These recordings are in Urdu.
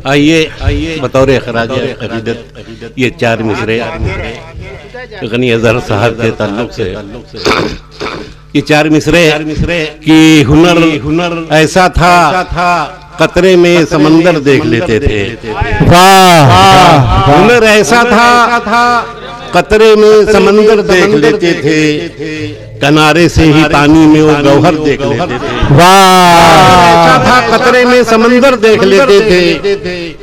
آئیے بطور خراج عقیدت یہ چار مصرے غنی اظہر صاحب کے تعلق سے یہ چار مصرے کی ہنر ایسا تھا قطرے میں سمندر دیکھ لیتے تھے. ہنر ایسا تھا قطرے میں سمندر دیکھ لیتے تھے, کنارے سے ہی پانی میں وہ گوہر دیکھ لیتے تھے. ایسا تھا قطرے میں سمندر دیکھ لیتے تھے,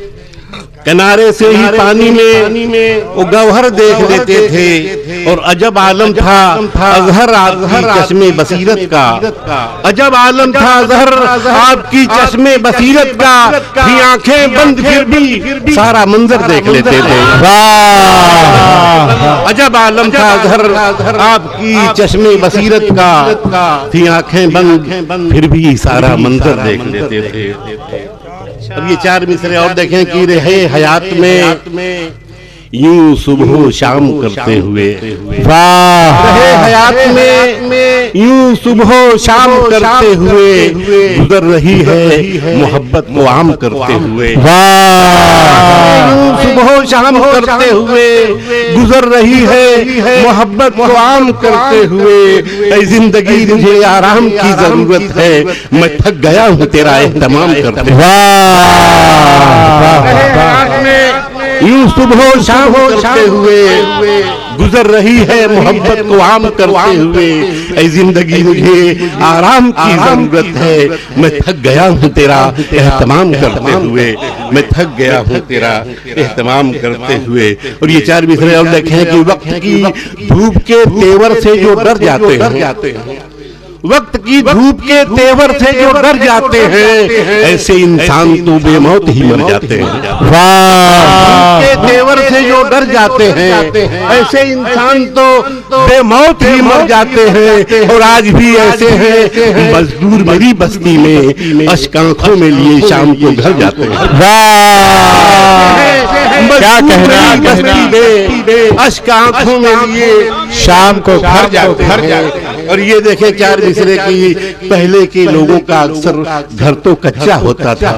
کنارے سے ہی پانی میں وہ گوہر دیکھ لیتے تھے. اور عجب عالم تھا اظہر آپ کی چشم بصیرت کا, عجب عالم تھا اظہر آپ کی چشم بصیرت کا, بھی آنکھیں بند پھر بھی سارا منظر دیکھ لیتے تھے. عجب عالم تھا اظہر آپ کی چشم بصیرت کا, بھی آنکھیں بند پھر بھی سارا منظر دیکھ لیتے تھے. اب یہ چار مصرے اور دیکھیں کہ رہے حیات میں یوں صبح و شام کرتے ہوئے, رہے حیات میں یوں صبح و شام کرتے ہوئے, گزر رہی ہے محبت کو عام کرتے ہوئے. یوں صبح و شام کرتے ہوئے گزر رہی ہے محبت کو عام کرتے ہوئے. اے زندگی مجھے آرام کی ضرورت ہے, میں تھک گیا ہوں تیرا اہتمام کرتے ہوئے. یوں صبح و شام کرتے ہوئے گزر رہی ہے محبت کو عام کرتے ہوئے. اے زندگی مجھے آرام کی ضرورت ہے, میں تھک گیا ہوں تیرا اہتمام کرتے ہوئے, میں تھک گیا ہوں تیرا اہتمام کرتے ہوئے. اور یہ چار مصرے اور دیکھیں کہ وقت کی دھوپ کے تیور سے جو ڈر جاتے ہیں, وقت کی دھوپ کے تیور سے جو ڈر جاتے ہیں, ایسے انسان تو بے موت ہی مر جاتے ہیں. کے تیور سے جو ڈر جاتے ہیں, ایسے انسان تو بے موت ہی مر جاتے ہیں. اور آج بھی ایسے ہیں مزدور میری بستی میں اشک آنکھوں میں لیے شام کو گھر جاتے ہیں. کیا کہنا بستی میں اشک آنکھوں میں لیے شام کو گھر جاتے ہیں. اور یہ دیکھیں چار مصرے کی پہلے کے لوگوں کا اکثر گھر تو کچا ہوتا تھا,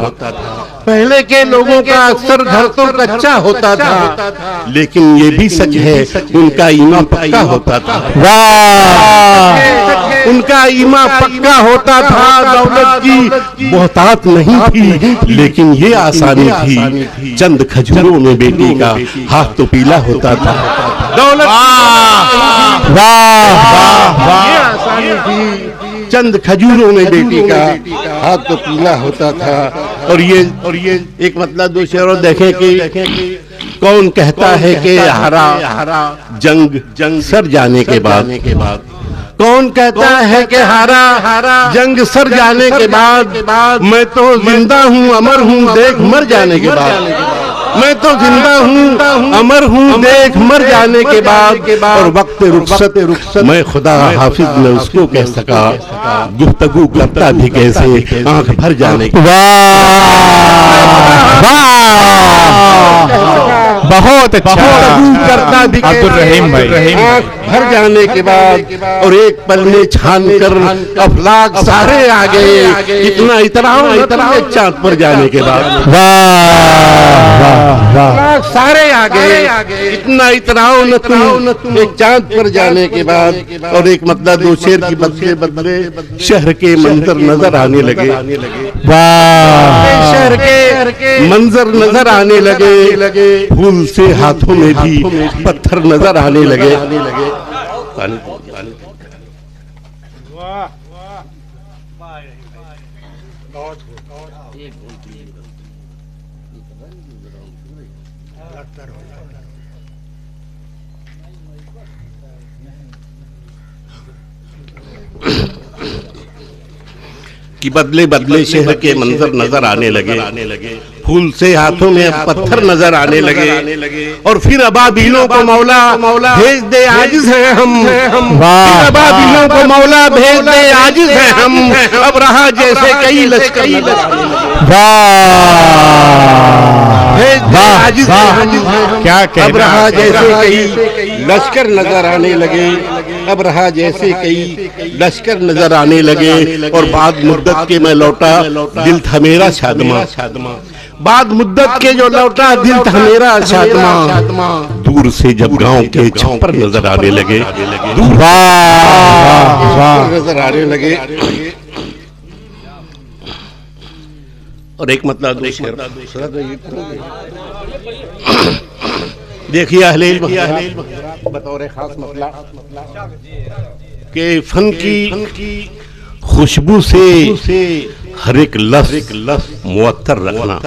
پہلے کے لوگوں کا اکثر گھر تو کچا ہوتا تھا, لیکن یہ بھی سچ ہے ان کا ایمان پکا ہوتا تھا. ان کا ایمان پکا ہوتا تھا. دولت کی محتاط نہیں تھی, لیکن یہ آسانی تھی, چند کھجوروں میں بیٹی کا ہاتھ تو پیلا ہوتا تھا. دولت یہ آسانی تھی, چند کھجوروں میں بیٹی کا ہاتھ تو پیلا ہوتا تھا. اور یہ ایک مطلب دو شعر دیکھیں کہ کون کہتا ہے کہ ہارا جنگ سر جانے کے بعد, کون کہتا ہے کہ ہارا جنگ سر جانے کے بعد, میں تو زندہ ہوں امر ہوں دیکھ مر جانے کے بعد, میں تو زندہ ہوں امر ہوں دیکھ مر جانے کے بعد. اور وقت رخصت میں خدا حافظ میں اس کو کہہ سکا, گفتگو کرتا بھی کیسے آنکھ بھر جانے کے بہت اچھا کرتا بھی عبدالرحیم بھائی آنکھ بھر جانے کے بعد. اور ایک پل میں چھان کر افلاک سارے آ گئے, اتنا اتراؤ چاند پر جانے کے بعد. سارے آ گئے, اتنا اتراؤ نہ تم ایک چاند پر جانے کے بعد. اور ایک مطلب دو شیر کی بدلے شہر کے منظر نظر آنے لگے, شہر کے منظر نظر آنے لگے, پھول سے ہاتھوں میں بھی پتھر نظر آنے لگے. کہ بدلے شہر کے منظر نظر آنے لگے, پھول سے ہاتھوں میں پتھر نظر آنے لگے. اور پھر ابابیلوں کو مولا بھیج دے عاجز ہیں ہم, پھر ابابیلوں کو مولا بھیج دے عاجز ہیں ہم, اب رہا جیسے کئی لشکر اب رہا جیسے کئی لشکر نظر آنے لگے, اب رہا جیسے کئی لشکر نظر آنے لگے. اور بعد مدت کے میں لوٹا, دل تھا میرا شادماں, بعد مدت کے جو لوٹا دل تھا میرا شادماں، دور سے جب گاؤں کے چھپر نظر آنے لگے، دور نظر آنے لگے. اور ایک مطلب دیکھیے اہل علم بطور خاص مطلب کہ فن کی خوشبو سے ہر ایک لفظ معطر رکھنا،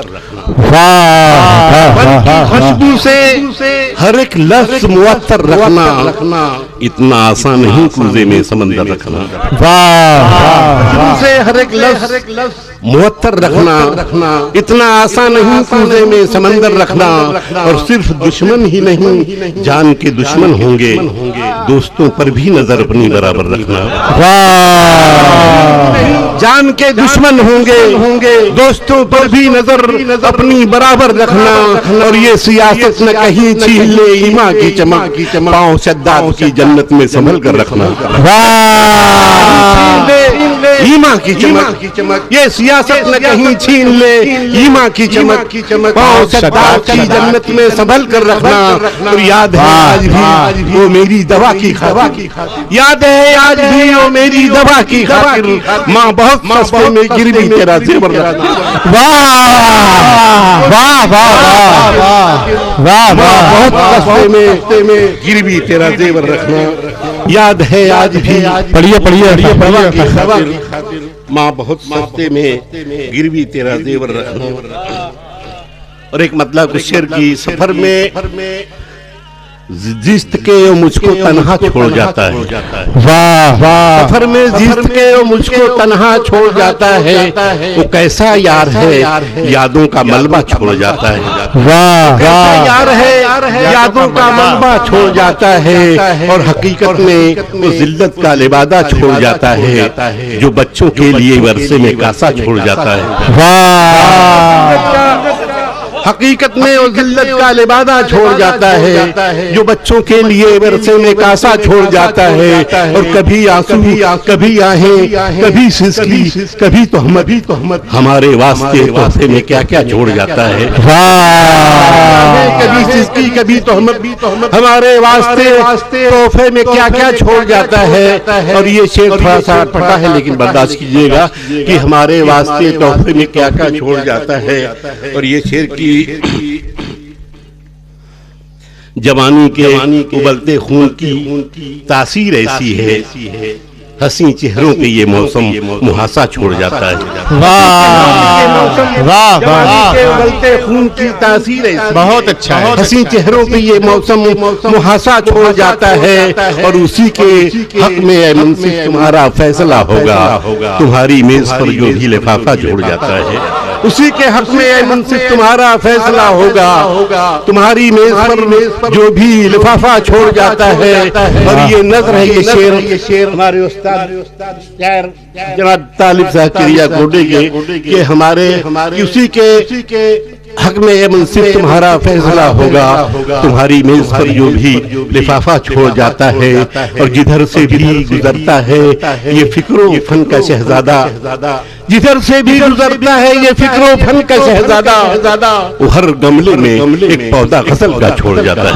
خوشبو سے ہر ایک لفظ معطر رکھنا اتنا آسان نہیں کوزے میں سمندر رکھنا. خوشبو سے ہر ایک لفظ معطر رکھنا اتنا آسان نہیں کوزے میں سمندر رکھنا. اور صرف دشمن ہی نہیں، جان کے دشمن ہوں گے، دوستوں پر بھی نظر اپنی برابر رکھنا. جان کے دشمن ہوں گے، دوستوں پر بھی نظر اپنی برابر رکھنا. اور یہ سیاست نہ کہیں چھین لے ایمان کی چمک، پاؤں شداد کی جنت میں سنبھل کر رکھنا. ایمان کی چمک، یہ سیاست نہ کہیں چھین لے ایمان کی چمک، پاؤں شداد کی جنت میں سنبھل کر رکھنا. اور یاد ہے آج بھی وہ میری دوا کی خاطر، یاد ہے آج بھی وہ میری دوا کی خاطر، ماں بہت سستے میں گروی تیرا زیور رکھنا. بہت سستے میں گروی تیرا زیور رکھنا. یاد ہے آج بھی پڑھیے ماں بہت سستے میں گروی تیرا زیور رکھنا. اور ایک مطلب کہ شعر کی سفر میں جست کے وہ مجھ کو تنہا چھوڑ جاتا ہے، سفر میں جست کے وہ مجھ کو تنہا چھوڑ جاتا ہے. وہ کیسا یار ہے یادوں کا ملبہ چھوڑ جاتا ہے، کیسا یار ہے یادوں کا ملبہ چھوڑ جاتا ہے. اور حقیقت میں وہ ذلت کا لبادہ چھوڑ جاتا ہے جو بچوں کے لیے ورثے میں کاسا چھوڑ جاتا ہے. حقیقت میں وہ ذلت کا لبادہ چھوڑ جاتا ہے جو بچوں کے لیے ورثے میں کاسا چھوڑ جاتا ہے. اور کبھی آنسو، کبھی آہیں، کبھی سسکی، کبھی تہمت، ہمارے واسطے تحفے میں کیا کیا چھوڑ جاتا ہے. کبھی سسکی، کبھی تہمت، ہمارے واسطے تحفے میں کیا کیا چھوڑ جاتا ہے. اور یہ شعر تھوڑا سا پڑھا ہے لیکن برداشت کیجیے گا کہ ہمارے واسطے تحفے میں کیا کیا چھوڑ جاتا ہے. اور یہ شعر کی جوانی کے ابلتے خون کی تاثیر ایسی ہے، حسین چہروں پہ یہ موسم محاسا چھوڑ جاتا ہے. ابلتے خون کی تاثیر ایسی، بہت اچھا ہے. حسین چہروں پہ یہ موسم محاسا چھوڑ جاتا ہے. اور اسی کے حق میں اے منصف تمہارا فیصلہ ہوگا، تمہاری میز پر جو بھی لفافہ چھوڑ جاتا ہے. اسی کے حق میں اے منصف تمہارا فیصلہ ہوگا، تمہاری میز پر جو بھی لفافہ چھوڑ جاتا ہے. اور یہ نظر ہے، یہ شعر ہمارے استاد جناب طالب صاحب کریا گوڈے کے کہ ہمارے اسی کے حق میں اے منصف تمہارا فیصلہ ہوگا، تمہاری میز پر جو بھی لفافہ چھوڑ جاتا ہے. اور جدھر سے بھی گزرتا ہے یہ فکر و فن کا شہزادہ، جدھر سے بھی گزرتا ہے یہ فکر و فن کا شہزادہ، وہ ہر گملے میں ایک پودا غزل کا چھوڑ جاتا ہے.